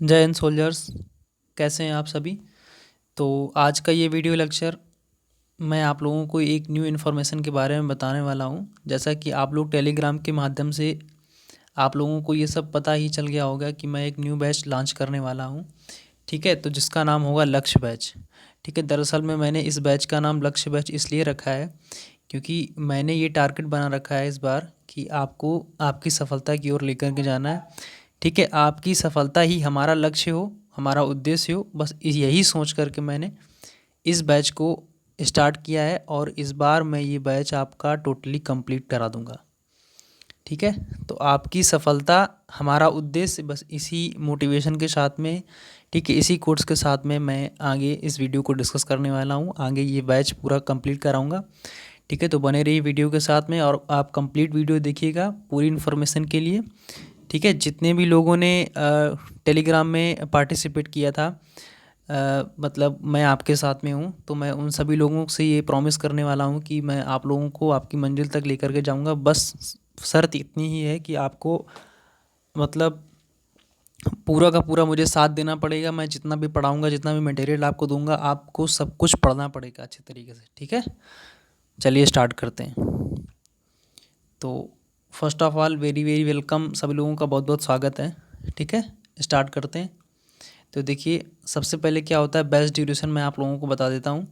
जय हिंद सोल्जर्स। कैसे हैं आप सभी। तो आज का ये वीडियो लेक्चर मैं आप लोगों को एक न्यू इन्फॉर्मेशन के बारे में बताने वाला हूँ। जैसा कि आप लोग टेलीग्राम के माध्यम से आप लोगों को ये सब पता ही चल गया होगा कि मैं एक न्यू बैच लॉन्च करने वाला हूँ। ठीक है, तो जिसका नाम होगा लक्ष्य बैच। ठीक है, दरअसल में मैंने इस बैच का नाम लक्ष्य बैच इसलिए रखा है क्योंकि मैंने ये टारगेट बना रखा है इस बार कि आपको आपकी सफलता की ओर लेकर के जाना है। ठीक है, आपकी सफलता ही हमारा लक्ष्य हो, हमारा उद्देश्य हो, बस यही सोच करके मैंने इस बैच को स्टार्ट किया है और इस बार मैं ये बैच आपका टोटली कंप्लीट करा दूंगा। ठीक है, तो आपकी सफलता हमारा उद्देश्य, बस इसी मोटिवेशन के साथ में, ठीक है, इसी कोर्स के साथ में मैं आगे इस वीडियो को डिस्कस करने वाला हूँ। आगे ये बैच पूरा कंप्लीट कराऊंगा। ठीक है, तो बने रहिए वीडियो के साथ में और आप कंप्लीट वीडियो देखिएगा पूरी इन्फॉर्मेशन के लिए। ठीक है, जितने भी लोगों ने टेलीग्राम में पार्टिसिपेट किया था, मतलब मैं आपके साथ में हूँ, तो मैं उन सभी लोगों से ये प्रॉमिस करने वाला हूँ कि मैं आप लोगों को आपकी मंजिल तक लेकर के जाऊँगा। बस शर्त इतनी ही है कि आपको मतलब पूरा का पूरा मुझे साथ देना पड़ेगा। मैं जितना भी पढ़ाऊँगा, जितना भी मटेरियल आपको दूंगा, आपको सब कुछ पढ़ना पड़ेगा अच्छे तरीके से। ठीक है, चलिए स्टार्ट करते हैं। तो first of all very very welcome, सभी लोगों का बहुत बहुत स्वागत है। ठीक है, स्टार्ट करते हैं। तो देखिए, सबसे पहले क्या होता है, बेस्ट ड्यूरेशन मैं आप लोगों को बता देता हूँ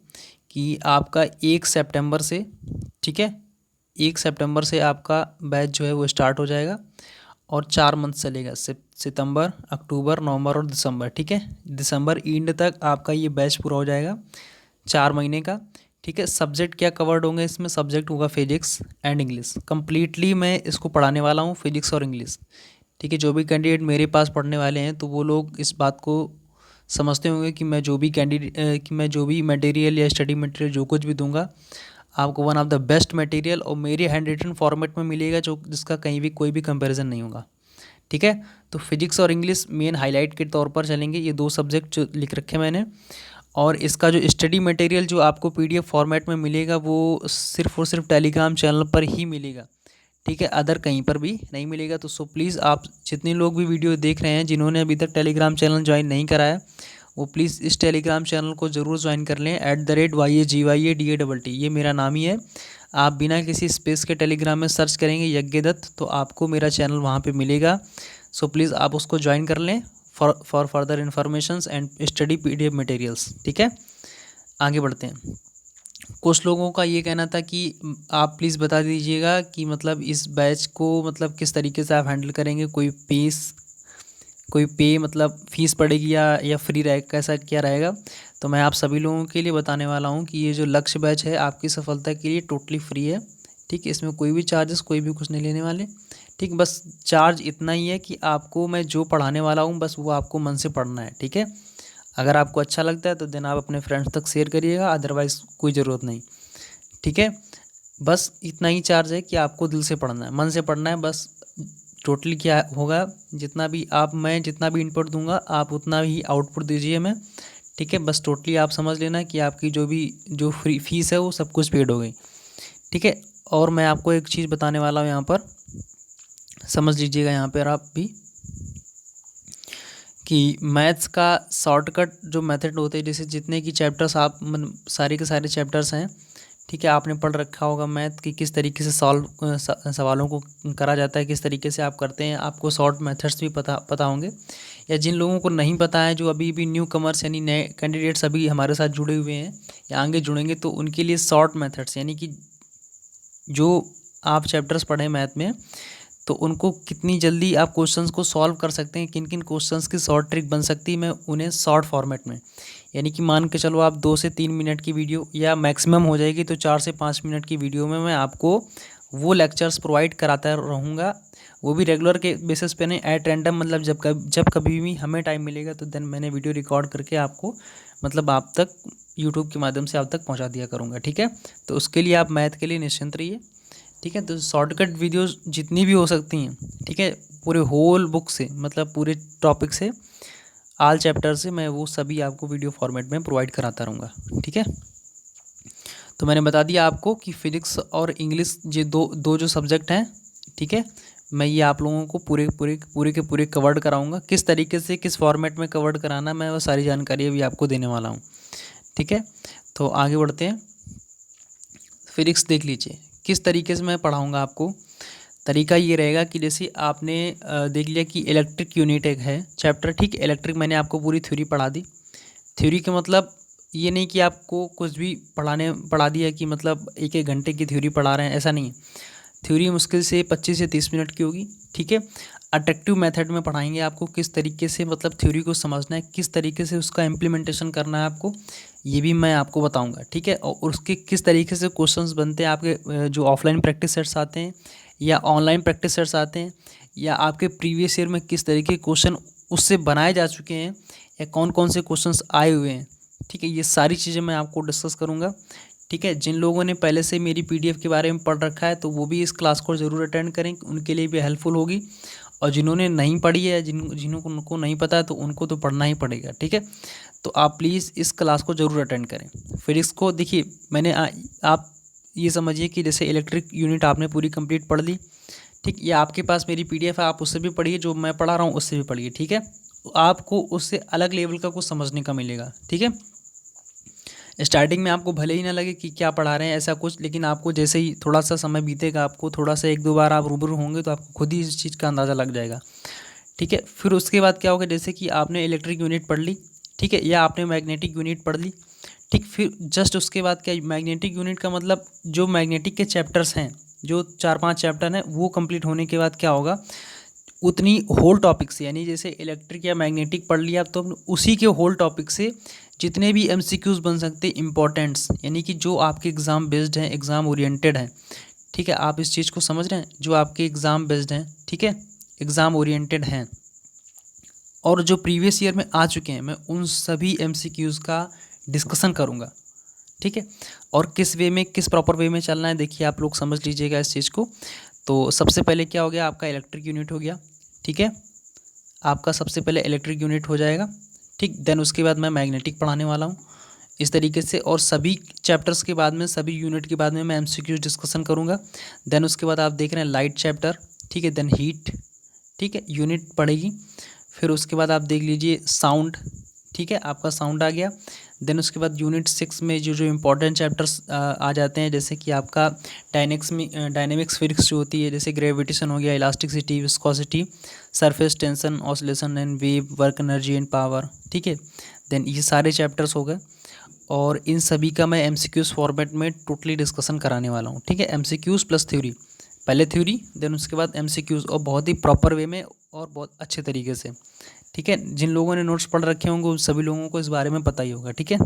कि आपका 1 सितंबर से, ठीक है, 1 सितंबर से आपका बैच जो है वो स्टार्ट हो जाएगा और 4 मंथ चलेगा। सितंबर, अक्टूबर, नवंबर और दिसंबर। ठीक है, दिसंबर एंड तक आपका ये बैच पूरा हो जाएगा, 4 महीने का। ठीक है, सब्जेक्ट क्या कवर्ड होंगे इसमें, सब्जेक्ट होगा फिजिक्स एंड इंग्लिश। कंप्लीटली मैं इसको पढ़ाने वाला हूँ, फिजिक्स और इंग्लिश। ठीक है, जो भी कैंडिडेट मेरे पास पढ़ने वाले हैं तो वो लोग इस बात को समझते होंगे कि मैं जो भी मटेरियल या स्टडी मटेरियल जो कुछ भी दूंगा, आपको one of the best material और मेरे हैंड रिटन फॉर्मेट में मिलेगा, जो जिसका कहीं भी कोई भी कंपैरिजन नहीं होगा। ठीक है, तो फिजिक्स और इंग्लिश मेन हाईलाइट के तौर पर चलेंगे, ये दो सब्जेक्ट जो लिख रखे मैंने। और इसका जो स्टडी मटेरियल जो आपको पीडीएफ फॉर्मेट में मिलेगा वो सिर्फ और सिर्फ टेलीग्राम चैनल पर ही मिलेगा। ठीक है, अदर कहीं पर भी नहीं मिलेगा। तो सो प्लीज़ आप जितने लोग भी वीडियो देख रहे हैं, जिन्होंने अभी तक टेलीग्राम चैनल ज्वाइन नहीं करा है, वो प्लीज़ इस टेलीग्राम चैनल को ज़रूर ज्वाइन कर लें। @YAGYADATT, ये मेरा नाम ही है। आप बिना किसी स्पेस के टेलीग्राम में सर्च करेंगे यज्ञ दत्त, तो आपको मेरा चैनल वहाँ पे मिलेगा। सो प्लीज़ आप उसको ज्वाइन कर लें for further informations and study PDF materials. ठीक है, आगे बढ़ते हैं। कुछ लोगों का ये कहना था कि आप प्लीज़ बता दीजिएगा कि मतलब इस बैच को मतलब किस तरीके से आप हैंडल करेंगे, कोई पे मतलब फ़ीस पड़ेगी या फ्री रहे, कैसा क्या रहेगा। तो मैं आप सभी लोगों के लिए बताने वाला हूँ कि ये जो लक्ष्य बैच है आपकी सफलता के लिए टोटली फ्री है। ठीक है, इसमें कोई भी चार्जेस, कोई भी कुछ नहीं लेने वाले। ठीक, बस चार्ज इतना ही है कि आपको मैं जो पढ़ाने वाला हूँ बस वो आपको मन से पढ़ना है। ठीक है, अगर आपको अच्छा लगता है तो देन आप अपने फ्रेंड्स तक शेयर करिएगा, अदरवाइज़ कोई ज़रूरत नहीं। ठीक है, बस इतना ही चार्ज है कि आपको दिल से पढ़ना है, मन से पढ़ना है बस। टोटली क्या होगा, मैं जितना भी इनपुट दूंगा आप उतना ही आउटपुट दीजिए मैं। ठीक है, बस टोटली आप समझ लेना कि आपकी जो फ्री फीस है वो सब कुछ पेड हो गई। ठीक है, और मैं आपको एक चीज़ बताने वाला हूँ यहाँ पर, समझ लीजिएगा यहाँ पर आप भी, कि मैथ्स का शॉर्टकट जो मेथड होते हैं, जैसे जितने की चैप्टर्स आप सारे के सारे चैप्टर्स हैं। ठीक है, आपने पढ़ रखा होगा मैथ की किस तरीके से सवालों को करा जाता है, किस तरीके से आप करते हैं, आपको शॉर्ट मेथड्स भी पता होंगे। या जिन लोगों को नहीं पता है, जो अभी भी न्यू कमर्स यानी नए कैंडिडेट्स अभी हमारे साथ जुड़े हुए हैं या आगे जुड़ेंगे, तो उनके लिए शॉर्ट मेथड्स यानी कि जो आप चैप्टर्स पढ़ें मैथ में, तो उनको कितनी जल्दी आप क्वेश्चंस को सॉल्व कर सकते हैं, किन किन क्वेश्चंस की शॉर्ट ट्रिक बन सकती है, मैं उन्हें शॉर्ट फॉर्मेट में, यानी कि मान के चलो आप 2 से 3 मिनट की वीडियो या मैक्सिमम हो जाएगी तो 4 से 5 मिनट की वीडियो में मैं आपको वो लेक्चर्स प्रोवाइड कराता रहूँगा। वो भी रेगुलर के बेसिस पे नहीं, एट रैंडम, मतलब जब कभी भी हमें टाइम मिलेगा तो देन मैंने वीडियो रिकॉर्ड करके आपको मतलब आप तक यूट्यूब के माध्यम से आप तक पहुँचा दिया करूँगा। ठीक है, तो उसके लिए आप मैथ के लिए निश्चिंत रहिए। ठीक है, तो शॉर्टकट वीडियोस जितनी भी हो सकती हैं, ठीक है, पूरे होल बुक से, मतलब पूरे टॉपिक से, आल चैप्टर से, मैं वो सभी आपको वीडियो फॉर्मेट में प्रोवाइड कराता रहूँगा। ठीक है, तो मैंने बता दिया आपको कि फिजिक्स और इंग्लिश ये दो दो जो सब्जेक्ट हैं, ठीक है, मैं ये आप लोगों को पूरे के पूरे कवर्ड कराऊंगा। किस तरीके से किस फॉर्मेट में कवर्ड कराना मैं वो सारी जानकारी अभी आपको देने वाला हूँ। ठीक है, तो आगे बढ़ते हैं। फिजिक्स देख लीजिए किस तरीके से मैं पढ़ाऊँगा आपको। तरीका ये रहेगा कि जैसे आपने देख लिया कि इलेक्ट्रिक यूनिट एक है चैप्टर, ठीक। इलेक्ट्रिक मैंने आपको पूरी थ्योरी पढ़ा दी। थ्योरी के मतलब ये नहीं कि आपको कुछ भी पढ़ा दिया कि मतलब एक एक घंटे की थ्योरी पढ़ा रहे हैं, ऐसा नहीं है। थ्योरी मुश्किल से 25 से 30 मिनट की होगी, ठीक है। अट्रैक्टिव मेथड में पढ़ाएंगे आपको किस तरीके से मतलब थ्योरी को समझना है, किस तरीके से उसका इम्प्लीमेंटेशन करना है आपको, ये भी मैं आपको बताऊंगा, ठीक है। और उसके किस तरीके से क्वेश्चंस बनते हैं आपके जो ऑफलाइन प्रैक्टिस सेट्स आते हैं या ऑनलाइन प्रैक्टिस सेट्स आते हैं, या आपके प्रीवियस ईयर में किस तरीके के क्वेश्चन उससे बनाए जा चुके हैं या कौन कौन से क्वेश्चंस आए हुए हैं, ठीक है। ये सारी चीज़ें मैं आपको डिस्कस करूँगा, ठीक है। जिन लोगों ने पहले से मेरी पीडीएफ के बारे में पढ़ रखा है तो वो भी इस क्लास को ज़रूर अटेंड करें, उनके लिए भी हेल्पफुल होगी। और जिन्होंने नहीं पढ़ी है, जिनको नहीं पता है तो उनको तो पढ़ना ही पड़ेगा, ठीक है। तो आप प्लीज़ इस क्लास को ज़रूर अटेंड करें। फिजिक्स को देखिए मैंने आप ये समझिए कि जैसे इलेक्ट्रिक यूनिट आपने पूरी कंप्लीट पढ़ ली, ठीक। ये आपके पास मेरी पीडीएफ है, आप उससे भी पढ़िए, जो मैं पढ़ा रहा हूँ उससे भी पढ़िए, ठीक है। तो आपको उससे अलग लेवल का कुछ समझने का मिलेगा, ठीक है। स्टार्टिंग में आपको भले ही ना लगे कि क्या पढ़ा रहे हैं ऐसा कुछ, लेकिन आपको जैसे ही थोड़ा सा समय बीतेगा, आपको थोड़ा सा एक दो बार आप रूबरू होंगे तो आपको खुद ही इस चीज़ का अंदाज़ा लग जाएगा, ठीक है। फिर उसके बाद क्या होगा, जैसे कि आपने इलेक्ट्रिक यूनिट पढ़ ली, ठीक है, या आपने मैग्नेटिक यूनिट पढ़ ली, ठीक। फिर जस्ट उसके बाद क्या, मैग्नेटिक यूनिट का मतलब जो मैग्नेटिक के चैप्टर्स हैं, जो 4-5 चैप्टर हैं, वो कंप्लीट होने के बाद क्या होगा, उतनी होल टॉपिक से, यानी जैसे इलेक्ट्रिक या मैग्नेटिक पढ़ लिया तो उसी के होल टॉपिक से जितने भी एमसीक्यूज़ बन सकते इम्पोर्टेंट्स, यानी कि जो आपके एग्ज़ाम बेस्ड हैं, एग्ज़ाम ओरिएंटेड हैं, ठीक है। आप इस चीज़ को समझ रहे हैं, जो आपके एग्ज़ाम बेस्ड हैं, ठीक है, एग्ज़ाम ओरिएंटेड हैं और जो प्रीवियस ईयर में आ चुके हैं, मैं उन सभी एमसीक्यूज़ का डिस्कशन करूँगा, ठीक है। और किस वे में, किस प्रॉपर वे में चलना है, देखिए आप लोग समझ लीजिएगा इस चीज़ को। तो सबसे पहले क्या हो गया, आपका इलेक्ट्रिक यूनिट हो गया, ठीक है। आपका सबसे पहले इलेक्ट्रिक यूनिट हो जाएगा, ठीक। देन उसके बाद मैं मैग्नेटिक पढ़ाने वाला हूँ इस तरीके से, और सभी चैप्टर्स के बाद में, सभी यूनिट के बाद में मैं एमसीक्यूज डिस्कशन करूँगा। देन उसके बाद आप देख रहे हैं लाइट चैप्टर, ठीक है। देन हीट, ठीक है, यूनिट पढ़ेगी। फिर उसके बाद आप देख लीजिए साउंड, ठीक है, आपका साउंड आ गया। देन उसके बाद यूनिट 6 में जो जो इम्पोर्टेंट चैप्टर्स आ जाते हैं, जैसे कि आपका डायनेमिक्स फिजिक्स जो होती है, जैसे ग्रेविटेशन हो गया, elasticity, viscosity, surface tension, oscillation and wave, work energy and power, ठीक है। देन ये सारे चैप्टर्स हो गए और इन सभी का मैं एमसीक्यूज़ फॉर्मेट में टोटली डिस्कशन कराने वाला हूँ, ठीक है। एमसीक्यूज़ प्लस थ्योरी, पहले थ्योरी देन उसके बाद एमसीक्यूज़, और बहुत ही प्रॉपर वे में और बहुत अच्छे तरीके से, ठीक है। जिन लोगों ने नोट्स पढ़ रखे होंगे उन सभी लोगों को इस बारे में पता ही होगा, ठीक है।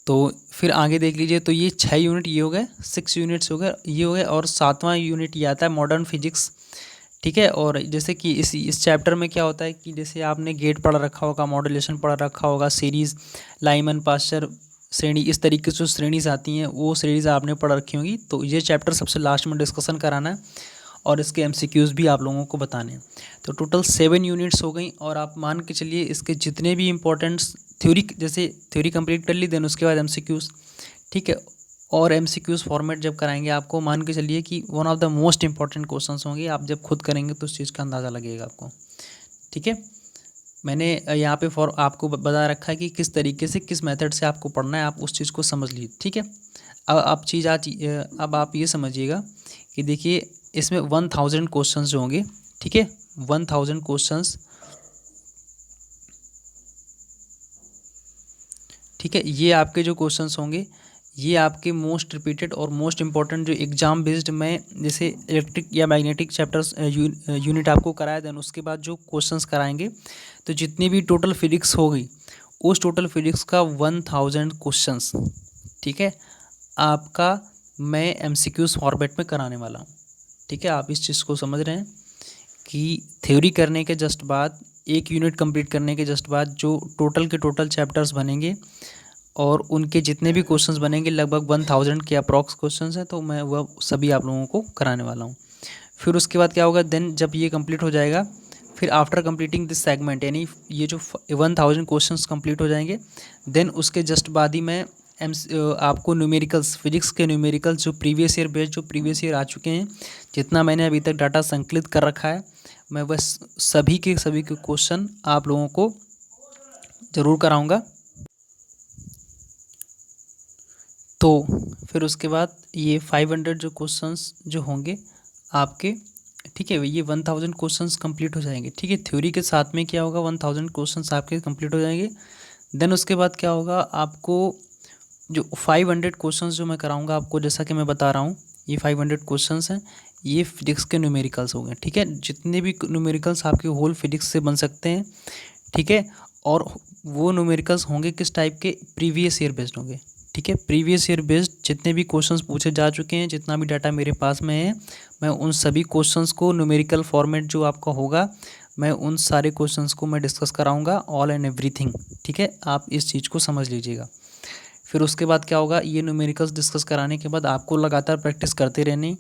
तो फिर आगे देख लीजिए, तो ये 6 यूनिट ये हो गए, 6 यूनिट्स हो गए, ये हो गए, और 7वां यूनिट ये आता है मॉडर्न फिजिक्स, ठीक है। और जैसे कि इस चैप्टर में क्या होता है कि जैसे आपने गेट पढ़ रखा होगा, मॉड्यूलेशन पढ़ रखा होगा, सीरीज़, लाइमन पास्चर श्रेणी, इस तरीके से जो श्रेणीज आती हैं वो श्रेणीज आपने पढ़ रखी होंगी। तो ये चैप्टर सबसे लास्ट में डिस्कशन कराना है और इसके एमसीक्यूज़ भी आप लोगों को बताने हैं। तो टोटल 7 यूनिट्स हो गई, और आप मान के चलिए इसके जितने भी इंपॉर्टेंट्स थ्योरी, जैसे थ्योरी कंप्लीट कर ली, देन उसके बाद एमसीक्यूज़, ठीक है। और एमसीक्यूज़ फॉर्मेट जब कराएंगे आपको, मान के चलिए कि one of the most important questions होंगे। आप जब खुद करेंगे तो उस चीज़ का अंदाज़ा लगेगा आपको, ठीक है। मैंने यहाँ पे आपको बता रखा है कि किस तरीके से, किस मेथड से आपको पढ़ना है, आप उस चीज़ को समझ लीजिए, ठीक है। अब आप ये समझिएगा कि देखिए इसमें 1000 क्वेश्चंस जो होंगे, ठीक है, 1000 क्वेश्चंस, ठीक है। ये आपके जो क्वेश्चंस होंगे ये आपके मोस्ट रिपीटेड और मोस्ट इंपॉर्टेंट जो एग्जाम बेस्ड में, जैसे इलेक्ट्रिक या मैग्नेटिक चैप्टर्स यूनिट आपको कराया, देन उसके बाद जो क्वेश्चंस कराएंगे, तो जितनी भी टोटल फिजिक्स हो गई, उस टोटल फिजिक्स का 1000 क्वेश्चंस, ठीक है, आपका मैं एमसीक्यूज़ फॉर्मेट में कराने वाला हूँ, ठीक है। आप इस चीज़ को समझ रहे हैं कि थ्योरी करने के जस्ट बाद, एक यूनिट कंप्लीट करने के जस्ट बाद जो टोटल के टोटल चैप्टर्स बनेंगे और उनके जितने भी क्वेश्चंस बनेंगे, लगभग 1000 के अप्रॉक्स क्वेश्चंस हैं, तो मैं वह सभी आप लोगों को कराने वाला हूँ। फिर उसके बाद क्या होगा, देन जब ये कंप्लीट हो जाएगा, फिर आफ्टर कंप्लीटिंग दिस सेगमेंट, यानी ये जो 1000 क्वेश्चंस कंप्लीट हो जाएंगे, देन उसके जस्ट बाद ही मैं आपको न्यूमेरिकल्स, फिजिक्स के न्यूमेरिकल्स जो प्रीवियस ईयर बेस्ड जो प्रीवियस ईयर आ चुके हैं, जितना मैंने अभी तक डाटा संकलित कर रखा है, मैं बस सभी के क्वेश्चन आप लोगों को ज़रूर कराऊंगा। तो फिर उसके बाद ये 500 जो क्वेश्चंस जो होंगे आपके, ठीक है, ये 1000 क्वेश्चंस कंप्लीट हो जाएंगे। ठीक है, थ्योरी के साथ में क्या होगा, 1000 क्वेश्चंस आपके कंप्लीट हो जाएंगे। देन उसके बाद क्या होगा, आपको जो 500 क्वेश्चंस जो मैं कराऊंगा आपको, जैसा कि मैं बता रहा हूँ, ये 500 क्वेश्चंस हैं, ये फिजिक्स के न्यूमेरिकल्स हो गए। ठीक है, जितने भी न्यूमेरिकल्स आपके होल फिजिक्स से बन सकते हैं। ठीक है, और वो न्यूमेरिकल्स होंगे किस टाइप के, प्रीवियस ईयर बेस्ड होंगे। ठीक है, प्रीवियस ईयर बेस्ड जितने भी क्वेश्चंस पूछे जा चुके हैं, जितना भी डाटा मेरे पास में है, मैं उन सभी क्वेश्चंस को न्यूमेरिकल फॉर्मेट जो आपका होगा, मैं उन सारे क्वेश्चंस को मैं डिस्कस कराऊंगा, ऑल एंड एवरीथिंग। ठीक है, आप इस चीज़ को समझ लीजिएगा। फिर उसके बाद क्या होगा, ये न्यूमेरिकल्स डिस्कस कराने के बाद आपको लगातार प्रैक्टिस करते रहनी।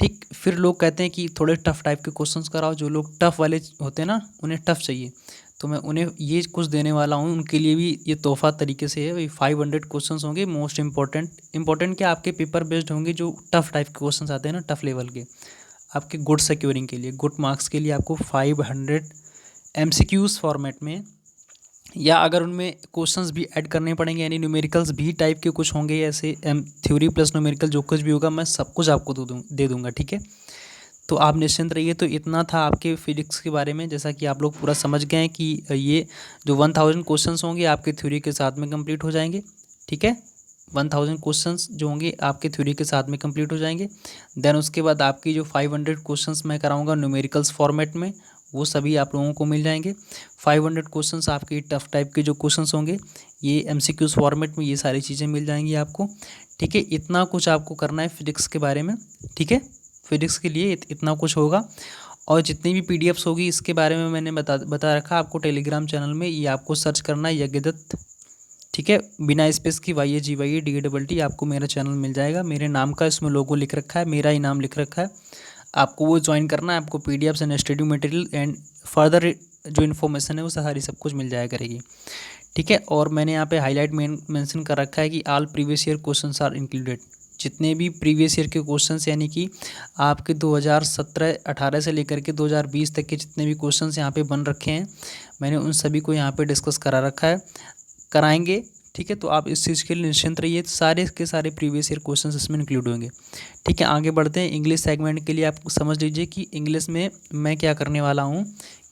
ठीक, फिर लोग कहते हैं कि थोड़े टफ टाइप के क्वेश्चंस कराओ, जो लोग टफ वाले होते हैं ना, उन्हें टफ चाहिए, तो मैं उन्हें ये कुछ देने वाला हूँ, उनके लिए भी ये तोहफा तरीके से है। वही 500 क्वेश्चंस होंगे, मोस्ट इंपॉर्टेंट क्या आपके पेपर बेस्ड होंगे, जो टफ टाइप के क्वेश्चंस आते हैं ना, टफ लेवल के, आपके गुड सिक्योरिंग के लिए, गुड मार्क्स के लिए आपको 500 MCQs फॉर्मेट में, या अगर उनमें क्वेश्चंस भी ऐड करने पड़ेंगे, यानी न्यूमेरिकल्स भी टाइप के कुछ होंगे, ऐसे थ्योरी प्लस न्यूमेरिकल जो कुछ भी होगा, मैं सब कुछ आपको दे दूँगा। ठीक है, तो आप निश्चिंत रहिए। तो इतना था आपके फिजिक्स के बारे में, जैसा कि आप लोग पूरा समझ गए हैं कि ये जो 1000 क्वेश्चंस होंगे आपके थ्योरी के साथ में कंप्लीट हो जाएंगे। ठीक है, 1000 क्वेश्चंस जो होंगे आपके थ्योरी के साथ में कंप्लीट हो जाएंगे। देन उसके बाद आपकी जो 500 क्वेश्चंस मैं कराऊंगा न्यूमेरिकल्स फॉर्मेट में, वो सभी आप लोगों को मिल जाएंगे। 500 क्वेश्चंस आपके टफ टाइप के जो क्वेश्चंस होंगे, ये MCQs फॉर्मेट में, ये सारी चीज़ें मिल जाएंगी आपको। ठीक है, इतना कुछ आपको करना है फिजिक्स के बारे में। ठीक है, फिजिक्स के लिए इतना कुछ होगा। और जितनी भी PDFs होगी इसके बारे में मैंने बता रखा आपको टेलीग्राम चैनल में, ये आपको सर्च करना है यज्ञदत्त। ठीक है, बिना स्पेस की YAGYADDT आपको मेरा चैनल मिल जाएगा, मेरे नाम का इसमें लोगो लिख रखा है, मेरा ही नाम लिख रखा है। आपको वो ज्वाइन करना है, आपको PDFs and study material and further जो इन्फॉर्मेशन है वो सारी सब कुछ मिल जाया करेगी। ठीक है, और मैंने यहाँ पे हाईलाइट मेंशन कर रखा है कि all previous year questions are included. जितने भी प्रीवियस ईयर के क्वेश्चंस, यानी कि आपके 2017-18 से लेकर के 2020 तक के जितने भी क्वेश्चंस यहाँ पे बन रखे हैं, मैंने उन सभी को यहाँ पे डिस्कस करा रखा है, कराएंगे। ठीक है, तो आप इस चीज़ के लिए निश्चिंत रहिए, सारे के सारे प्रीवियस ईयर क्वेश्चंस इसमें इंक्लूड होंगे। ठीक है, आगे बढ़ते हैं। इंग्लिश सेगमेंट के लिए आप समझ लीजिए कि इंग्लिश में मैं क्या करने वाला हूँ,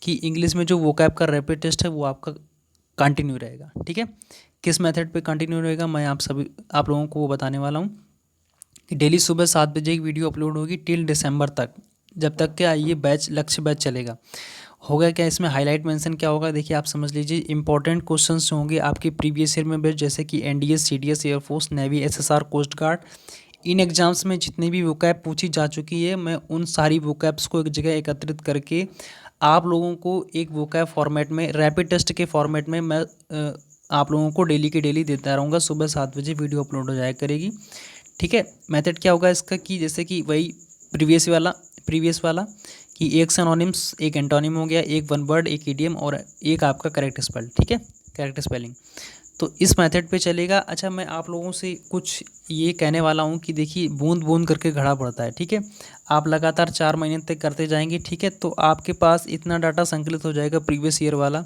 कि इंग्लिश में जो वोकैब का रैपिड टेस्ट है वो आपका कंटिन्यू रहेगा। ठीक है, किस मेथड पे कंटिन्यू रहेगा, मैं आप लोगों को वो बताने वाला हूँ कि डेली सुबह 7 बजे एक वीडियो अपलोड होगी टिल दिसंबर तक, जब तक क्या ये बैच, लक्ष्य बैच चलेगा। होगा क्या इसमें, हाईलाइट मेंशन क्या होगा, देखिए आप समझ लीजिए। इंपॉर्टेंट क्वेश्चंस जो होंगे आपके प्रीवियस ईयर में बेस्ड, जैसे कि NDS, CDS, air force, navy, SSR, coast guard, इन एग्जाम्स में जितनी भी वोकैब पूछी जा चुकी है, मैं उन सारी वोकैब्स को एक जगह एकत्रित करके आप लोगों को एक वोकैब फॉर्मेट में, रैपिड टेस्ट के फॉर्मेट में मैं आप लोगों को डेली की डेली देता रहूँगा। सुबह 7 बजे वीडियो अपलोड हो जाया करेगी। ठीक है, मेथड क्या होगा इसका, कि जैसे कि वही प्रीवियस वाला कि एक सिनोनिम्स, एक एंटोनिम हो गया, एक वन वर्ड, एक इडियम, और एक आपका करेक्ट स्पेल। ठीक है, करेक्ट स्पेलिंग, तो इस मेथड पे चलेगा। अच्छा, मैं आप लोगों से कुछ ये कहने वाला हूँ कि देखिए, बूंद बूंद करके घड़ा बढ़ता है। ठीक है, आप लगातार 4 महीने तक करते जाएंगे। ठीक है, तो आपके पास इतना डाटा संकलित हो जाएगा प्रीवियस ईयर वाला,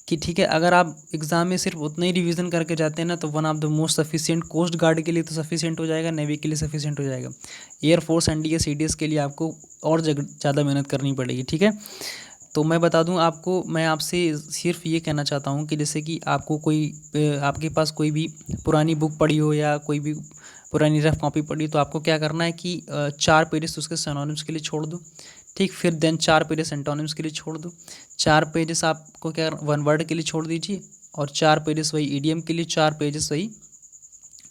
कि ठीक है, अगर आप एग्ज़ाम में सिर्फ उतना ही रिवीजन करके जाते हैं ना, तो one of the most sufficient, coast guard के लिए तो सफिशिएंट हो जाएगा, नेवी के लिए सफिशिएंट हो जाएगा, एयरफोर्स, NDS, CDS के लिए आपको और ज़्यादा मेहनत करनी पड़ेगी। ठीक है, तो मैं बता दूं आपको, मैं आपसे सिर्फ ये कहना चाहता हूं कि जैसे कि आपको आपके पास कोई भी पुरानी बुक पड़ी हो, या कोई भी पुरानी रफ कॉपी पड़ी हो, तो आपको क्या करना है कि 4 पेजेस उसके सिनोनिम्स के लिए छोड़ दो। ठीक, फिर देन 4 पेजेस एंटोनिम्स के लिए छोड़ दो, 4 पेजेस आपको क्या वन वर्ड के लिए छोड़ दीजिए, और 4 पेजेस वही ईडियम के लिए, 4 पेजेस वही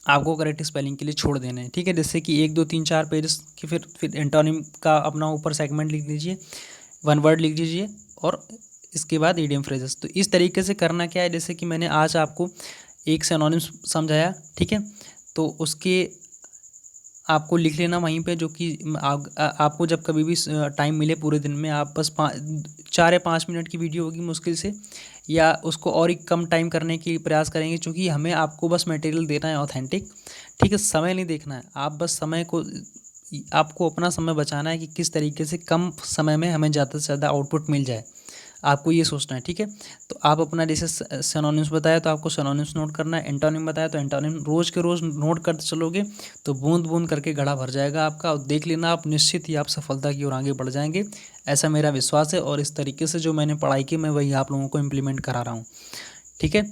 आपको करेक्ट स्पेलिंग के लिए छोड़ देना है। ठीक है, जैसे कि 1 2 3 4 पेजेस की, फिर एंटोनिम का अपना ऊपर सेगमेंट लिख दीजिए, वन वर्ड लिख दीजिए, और इसके बाद ईडियम फ्रेजेस। तो इस तरीके से करना क्या है, जैसे कि मैंने आज आपको एक सिनोनिम्स समझाया। ठीक है, तो उसके आपको लिख लेना वहीं पे, जो कि आपको जब कभी भी टाइम मिले पूरे दिन में, आप बस 4 या 5 मिनट की वीडियो होगी मुश्किल से, या उसको और ही कम टाइम करने की प्रयास करेंगे, क्योंकि हमें आपको बस मटेरियल देना है ऑथेंटिक। ठीक है, समय नहीं देखना है, आप बस समय को, आपको अपना समय बचाना है कि किस तरीके से कम समय में हमें ज़्यादा से ज़्यादा आउटपुट मिल जाए, आपको ये सोचना है। ठीक है, तो आप अपना जैसे सिनोनिम्स बताया तो आपको सिनोनिम्स नोट करना है, एंटोनिम बताया तो एंटोनिम रोज़ के रोज़ नोट करते चलोगे तो बूंद बूंद करके घड़ा भर जाएगा आपका, और देख लेना आप, निश्चित ही आप सफलता की ओर आगे बढ़ जाएंगे, ऐसा मेरा विश्वास है। और इस तरीके से जो मैंने पढ़ाई की मैं वही आप लोगों को इम्प्लीमेंट करा रहा हूँ। ठीक है,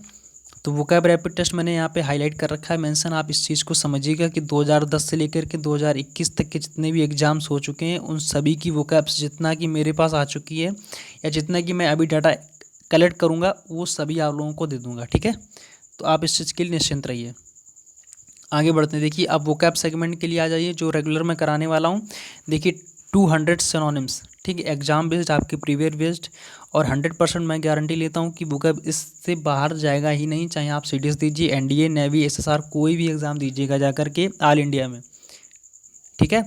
तो वोकैब रैपिड टेस्ट मैंने यहाँ पे हाईलाइट कर रखा है मेंशन। आप इस चीज़ को समझिएगा कि 2010 से लेकर के 2021 तक के जितने भी एग्ज़ाम्स हो चुके हैं उन सभी की वोकैब्स जितना कि मेरे पास आ चुकी है, या जितना कि मैं अभी डाटा कलेक्ट करूँगा वो सभी आप लोगों को दे दूँगा। ठीक है, तो आप इस चीज़ के लिए निश्चिंत रहिए। आगे बढ़ते हैं, देखिए अब वोकैब सेगमेंट के लिए आ जाइए जो रेगुलर मैं कराने वाला हूँ। देखिए 200 सिनोनिम्स, ठीक है, एग्जाम बेस्ड, आपके प्रीवियस बेस्ड, और 100% मैं गारंटी लेता हूँ कि वोकैब इससे बाहर जाएगा ही नहीं, चाहे आप सीडीएस दीजिए, एनडीए, नेवी, एसएसआर, कोई भी एग्ज़ाम दीजिएगा जा करके ऑल इंडिया में। ठीक है,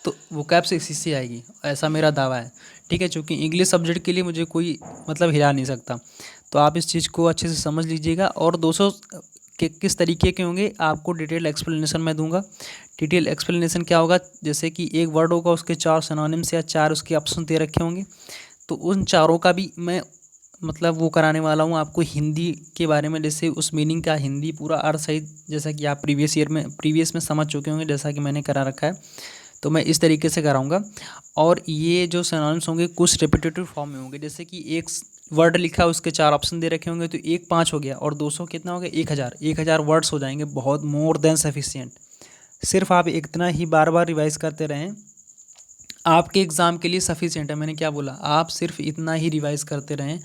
तो वोकैब से इसी से आएगी, ऐसा मेरा दावा है। ठीक है, चूँकि इंग्लिश सब्जेक्ट के लिए मुझे कोई मतलब हिला नहीं सकता, तो आप इस चीज़ को अच्छे से समझ लीजिएगा। और 200 के किस तरीके के होंगे आपको डिटेल एक्सप्लेनेशन मैं दूंगा। डिटेल एक्सप्लेनेशन क्या होगा, जैसे कि एक वर्ड होगा उसके 4 सिनोनिम्स या 4 उसके ऑप्शन दे रखे होंगे, तो उन चारों का भी मैं मतलब वो कराने वाला हूँ आपको हिंदी के बारे में, जैसे उस मीनिंग का हिंदी पूरा अर्थ सहित, जैसा कि आप प्रीवियस में समझ चुके होंगे, जैसा कि मैंने करा रखा है, तो मैं इस तरीके से कराऊंगा। और ये जो सिनोनिम्स होंगे कुछ रिपीटेटिव फॉर्म में होंगे, जैसे कि एक वर्ड लिखा है उसके 4 ऑप्शन दे रखे होंगे, तो 1 5 हो गया, और 200 कितना हो गया, 1000 वर्ड्स हो जाएंगे, बहुत मोर देन सफिशिएंट। सिर्फ आप इतना ही बार बार रिवाइज करते रहें, आपके एग्ज़ाम के लिए सफिशिएंट है। मैंने क्या बोला, आप सिर्फ इतना ही रिवाइज करते रहें,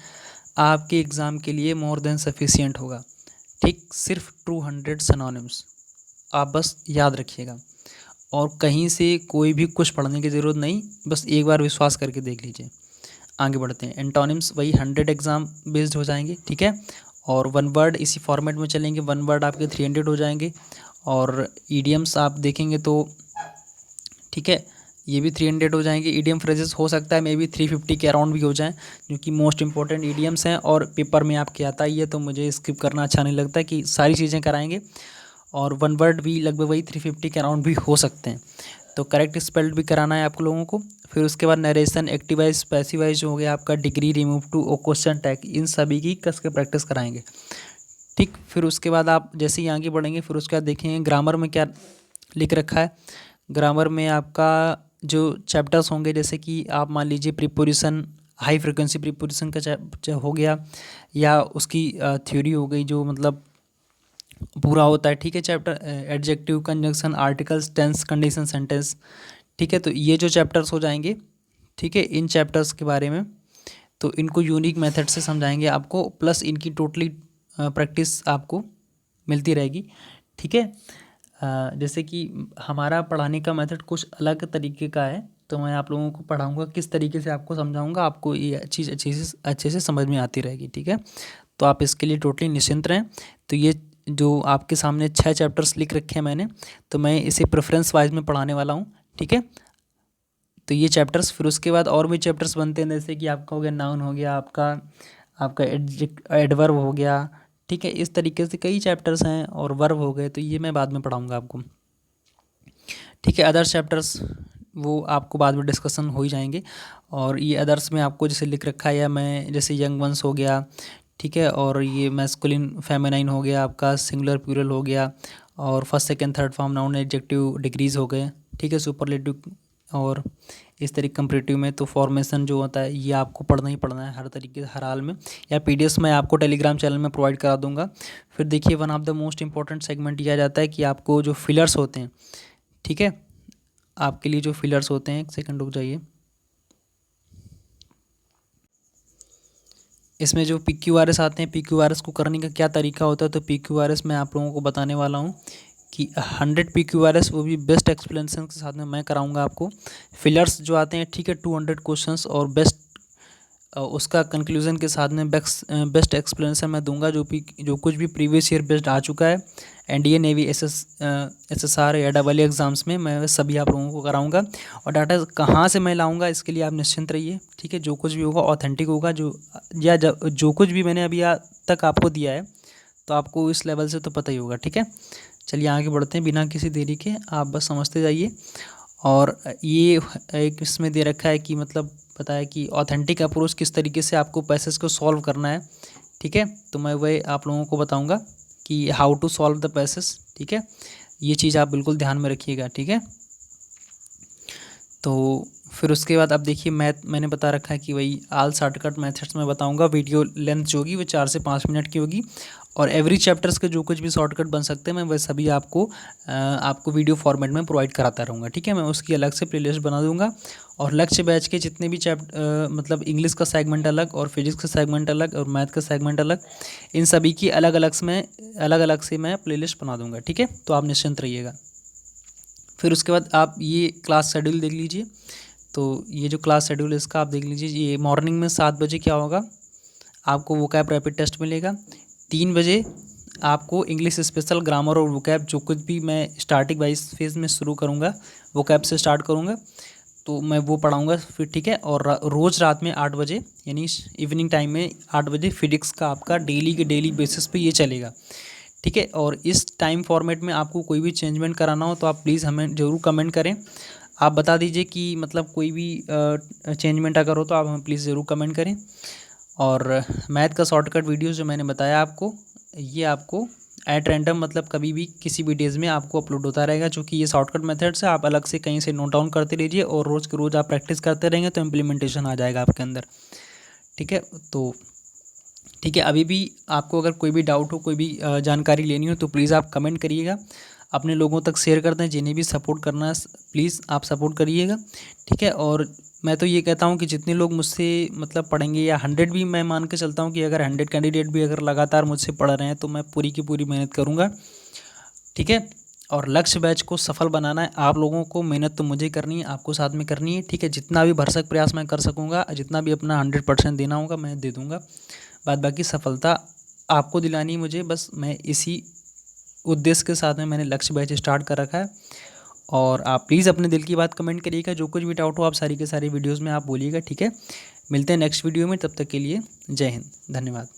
आपके एग्ज़ाम के लिए मोर देन सफिशिएंट होगा। ठीक, सिर्फ 200 सिनोनिम्स आप बस याद रखिएगा, और कहीं से कोई भी कुछ पढ़ने की ज़रूरत नहीं, बस एक बार विश्वास करके देख लीजिए। आगे बढ़ते हैं, एंटोनिम्स वही 100 एग्ज़ाम बेस्ड हो जाएंगे। ठीक है, और 1 वर्ड इसी फॉर्मेट में चलेंगे, 1 वर्ड आपके 300 हो जाएंगे। और ईडियम्स आप देखेंगे तो ठीक है, ये भी 300 हो जाएंगे। ईडियम फ्रेजेस हो सकता है मे बी 350 के अराउंड भी हो जाएं, जो कि मोस्ट इंपॉर्टेंट ईडियम्स हैं, और पेपर में आपके आता ही है, तो मुझे स्किप करना अच्छा नहीं लगता कि सारी चीज़ें कराएंगे। और 1 वर्ड भी लगभग वही 350 के अराउंड भी हो सकते हैं, तो करेक्ट स्पेल्ड भी कराना है आप लोगों को। फिर उसके बाद नरेशन, एक्टिवाइज, पैसिवाइज जो हो गया आपका, डिग्री, रिमूव टू और क्वेश्चन टैग, इन सभी की कस के प्रैक्टिस कराएंगे। ठीक, फिर उसके बाद आप जैसे ही आगे बढ़ेंगे फिर उसके बाद देखेंगे ग्रामर में क्या लिख रखा है। ग्रामर में आपका जो चैप्टर्स होंगे, जैसे कि आप मान लीजिए प्रीपोजिशन, हाई फ्रिक्वेंसी प्रीपोजिशन का हो गया, या उसकी थ्योरी हो गई जो मतलब पूरा होता है। ठीक है, chapter adjective, conjunction, articles, tense, condition, sentence. ठीक है, तो ये जो चैप्टर्स हो जाएंगे, ठीक है, इन चैप्टर्स के बारे में तो इनको यूनिक मेथड से समझाएंगे आपको, प्लस इनकी टोटली प्रैक्टिस आपको मिलती रहेगी। ठीक है, जैसे कि हमारा पढ़ाने का मेथड कुछ अलग तरीके का है, तो मैं आप लोगों को पढ़ाऊंगा किस तरीके से आपको समझाऊंगा, आपको ये चीज़ अच्छे से समझ में आती रहेगी। ठीक है, तो आप इसके लिए टोटली निश्चिंत रहें। तो ये जो आपके सामने 6 चैप्टर्स लिख रखे हैं मैंने, तो मैं इसे प्रेफरेंस वाइज में पढ़ाने वाला हूँ। ठीक है, तो ये चैप्टर्स, फिर उसके बाद और भी चैप्टर्स बनते हैं, जैसे कि आपका हो गया नाउन, हो गया आपका आपका एडवर्ब हो गया। ठीक है, इस तरीके से कई चैप्टर्स हैं, और वर्ब हो गए, तो ये मैं बाद में पढ़ाऊँगा आपको। ठीक है, अदर्स चैप्टर्स वो आपको बाद में डिस्कशन हो ही जाएंगे। और ये अदर्स में आपको जैसे लिख रखा है, या मैं जैसे यंग वंस हो गया, ठीक है, और ये मैस्कुलिन फेमिनाइन हो गया आपका, सिंगुलर प्लूरल हो गया, और first second third form noun adjective degrees हो गए। ठीक है, सुपरलेटिव, और इस तरीके कंपरेटिव में तो फॉर्मेशन जो होता है ये आपको पढ़ना ही पढ़ना है हर तरीके से, हर हाल में, या पीडीएफ मैं आपको टेलीग्राम चैनल में प्रोवाइड करा दूंगा। फिर देखिए one of the most important segment यह जाता है कि आपको जो फिलर्स होते हैं, ठीक है, आपके लिए जो फिलर्स होते हैं, एक सेकंड रुक जाइए, इसमें जो PQRS आते हैं, PQRS को करने का क्या तरीका होता है, तो PQRS मैं आप लोगों को बताने वाला हूँ कि 100 PQRS वो भी बेस्ट एक्सप्लेनेशन के साथ में मैं कराऊंगा आपको। फिलर्स जो आते हैं, ठीक है, 200 क्वेश्चंस और बेस्ट उसका कंक्लूज़न के साथ में बेस्ट एक्सप्लेनेशन मैं दूंगा, जो कुछ भी प्रीवियस ईयर बेस्ड आ चुका है एनडीए, नेवी, एसएसआर या डबल एग्ज़ाम्स में, मैं सभी आप लोगों को कराऊंगा। और डाटा कहाँ से मैं लाऊंगा इसके लिए आप निश्चिंत रहिए, ठीक है। जो कुछ भी होगा ऑथेंटिक होगा, जो कुछ भी मैंने अभी तक आपको दिया है तो आपको इस लेवल से तो पता ही होगा, ठीक है। चलिए आगे बढ़ते हैं बिना किसी देरी के, आप बस समझते जाइए। और ये एक इसमें दे रखा है कि मतलब पता है कि ऑथेंटिक अप्रोच किस तरीके से आपको पैसेज को सॉल्व करना है, ठीक है। तो मैं वही आप लोगों को बताऊंगा कि how to solve the passage, ठीक है। ये चीज़ आप बिल्कुल ध्यान में रखिएगा, ठीक है। तो फिर उसके बाद अब देखिए मैथ मैंने बता रखा है कि वही ऑल शॉर्टकट मेथड्स में बताऊंगा। वीडियो लेंथ जो होगी वो 4 से 5 मिनट की होगी, और एवरी चैप्टर्स के जो कुछ भी शॉर्टकट बन सकते हैं मैं वह सभी आपको वीडियो फॉर्मेट में प्रोवाइड कराता रहूँगा, ठीक है। मैं उसकी अलग से प्लेलिस्ट बना दूँगा। और लक्ष्य बैच के जितने भी मतलब इंग्लिश का सेगमेंट अलग, और फिजिक्स का सेगमेंट अलग, और मैथ का सेगमेंट अलग, इन सभी की अलग अलग से मैं प्लेलिस्ट बना दूँगा, ठीक है। तो आप निश्चिंत रहिएगा। फिर उसके बाद आप ये क्लास शेड्यूल देख लीजिए। तो ये जो क्लास शेड्यूल है इसका आप देख लीजिए। ये मॉर्निंग में 7 बजे क्या होगा, आपको वोकैब रैपिड टेस्ट मिलेगा। 3 बजे आपको इंग्लिश स्पेशल, ग्रामर और वोकैब जो कुछ भी मैं स्टार्टिंग वाइज फेज़ में शुरू करूँगा, वोकैब से स्टार्ट करूँगा, तो मैं वो पढ़ाऊँगा फिर, ठीक है। और रोज़ रात में 8 बजे यानी इवनिंग टाइम में 8 बजे फिजिक्स का आपका डेली बेसिस पे ये चलेगा, ठीक है। और इस टाइम फॉर्मेट में आपको कोई भी चेंजमेंट कराना हो तो आप प्लीज़ हमें ज़रूर कमेंट करें। आप बता दीजिए कि मतलब कोई भी चेंजमेंट अगर हो तो आप हमें प्लीज़ ज़रूर कमेंट करें। और मैथ का शॉर्टकट वीडियो जो मैंने बताया आपको, ये आपको एट रैंडम मतलब कभी भी किसी भी डेज़ में आपको अपलोड होता रहेगा, जो कि ये शॉर्टकट मेथड से आप अलग से कहीं से नोट डाउन करते रहिए, और रोज़ के रोज़ आप प्रैक्टिस करते रहेंगे तो इम्प्लीमेंटेशन आ जाएगा आपके अंदर, ठीक है। तो ठीक है, अभी भी आपको अगर कोई भी डाउट हो, कोई भी जानकारी लेनी हो तो प्लीज़ आप कमेंट करिएगा, अपने लोगों तक शेयर कर दें। जिन्हें भी सपोर्ट करना है प्लीज़ आप सपोर्ट करिएगा, ठीक है। और मैं तो ये कहता हूँ कि जितने लोग मुझसे मतलब पढ़ेंगे, या 100 भी मैं मान के चलता हूँ कि अगर 100 कैंडिडेट भी अगर लगातार मुझसे पढ़ रहे हैं तो मैं पूरी की पूरी मेहनत करूँगा, ठीक है। और लक्ष्य बैच को सफल बनाना है आप लोगों को, मेहनत तो मुझे करनी है, आपको साथ में करनी है, ठीक है। जितना भी भरसक प्रयास मैं कर सकूँगा, जितना भी अपना 100% देना होगा मैं दे दूँगा। बाद बाकी सफलता आपको दिलानी है मुझे, बस मैं इसी उद्देश्य के साथ में मैंने लक्ष्य बैच स्टार्ट कर रखा है। और आप प्लीज़ अपने दिल की बात कमेंट करिएगा, जो कुछ भी डाउट हो आप सारी के सारी वीडियोज़ में आप बोलिएगा, ठीक है। मिलते हैं नेक्स्ट वीडियो में, तब तक के लिए जय हिंद, धन्यवाद।